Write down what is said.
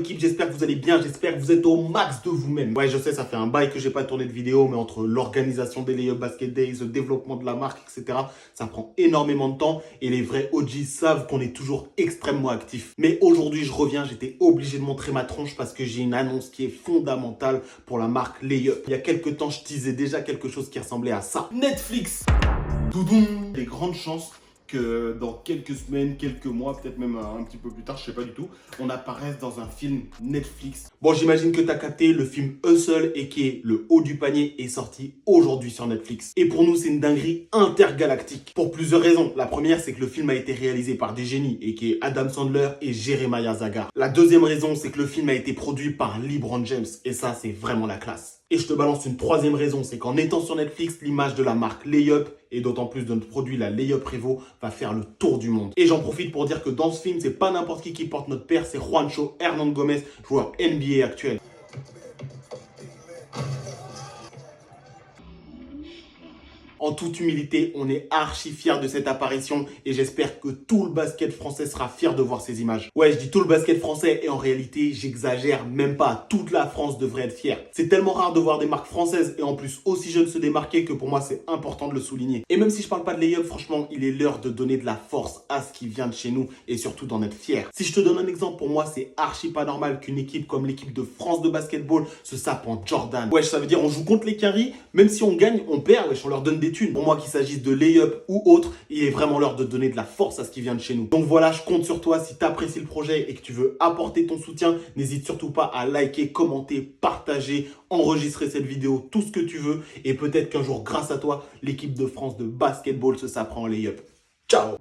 l'équipe, j'espère que vous allez bien, j'espère que vous êtes au max de vous-même. Ouais, je sais, ça fait un bail que j'ai pas tourné de vidéo, mais entre l'organisation des Layup Basket Days, le développement de la marque, etc., ça prend énormément de temps et les vrais OG savent qu'on est toujours extrêmement actifs. Mais aujourd'hui, je reviens, j'étais obligé de montrer ma tronche parce que j'ai une annonce qui est fondamentale pour la marque Layup. Il y a quelques temps, je teasais déjà quelque chose qui ressemblait à ça. Netflix. Doudoum. Les grandes chances que dans quelques semaines, quelques mois, peut-être même un petit peu plus tard, je sais pas du tout, on apparaisse dans un film Netflix. Bon, j'imagine que tu as capté, le film Hustle et qui est le haut du panier est sorti aujourd'hui sur Netflix. Et pour nous, c'est une dinguerie intergalactique. Pour plusieurs raisons. La première, c'est que le film a été réalisé par des génies et qui est Adam Sandler et Jeremiah Zagar. La deuxième raison, c'est que le film a été produit par LeBron James et ça, c'est vraiment la classe. Et je te balance une troisième raison, c'est qu'en étant sur Netflix, l'image de la marque Layup et d'autant plus de notre produit, la Layup Revo, va faire le tour du monde. Et j'en profite pour dire que dans ce film, c'est pas n'importe qui porte notre père, c'est Juancho Hernan Gomez, joueur NBA actuel. En toute humilité, on est archi fiers de cette apparition et j'espère que tout le basket français sera fier de voir ces images. Ouais, je dis tout le basket français et en réalité, j'exagère même pas. Toute la France devrait être fière. C'est tellement rare de voir des marques françaises et en plus aussi jeunes se démarquer que pour moi, c'est important de le souligner. Et même si je parle pas de Layup, franchement, il est l'heure de donner de la force à ce qui vient de chez nous et surtout d'en être fier. Si je te donne un exemple, pour moi, c'est archi pas normal qu'une équipe comme l'équipe de France de basketball se sape en Jordan. Ouais, ça veut dire on joue contre les Quinry, même si on gagne, on perd, wesh, on leur donne des thunes. Pour moi, qu'il s'agisse de Layup ou autre, il est vraiment l'heure de donner de la force à ce qui vient de chez nous. Donc voilà, je compte sur toi. Si tu apprécies le projet et que tu veux apporter ton soutien, n'hésite surtout pas à liker, commenter, partager, enregistrer cette vidéo, tout ce que tu veux. Et peut-être qu'un jour, grâce à toi, l'équipe de France de basketball se sapera en Layup. Ciao!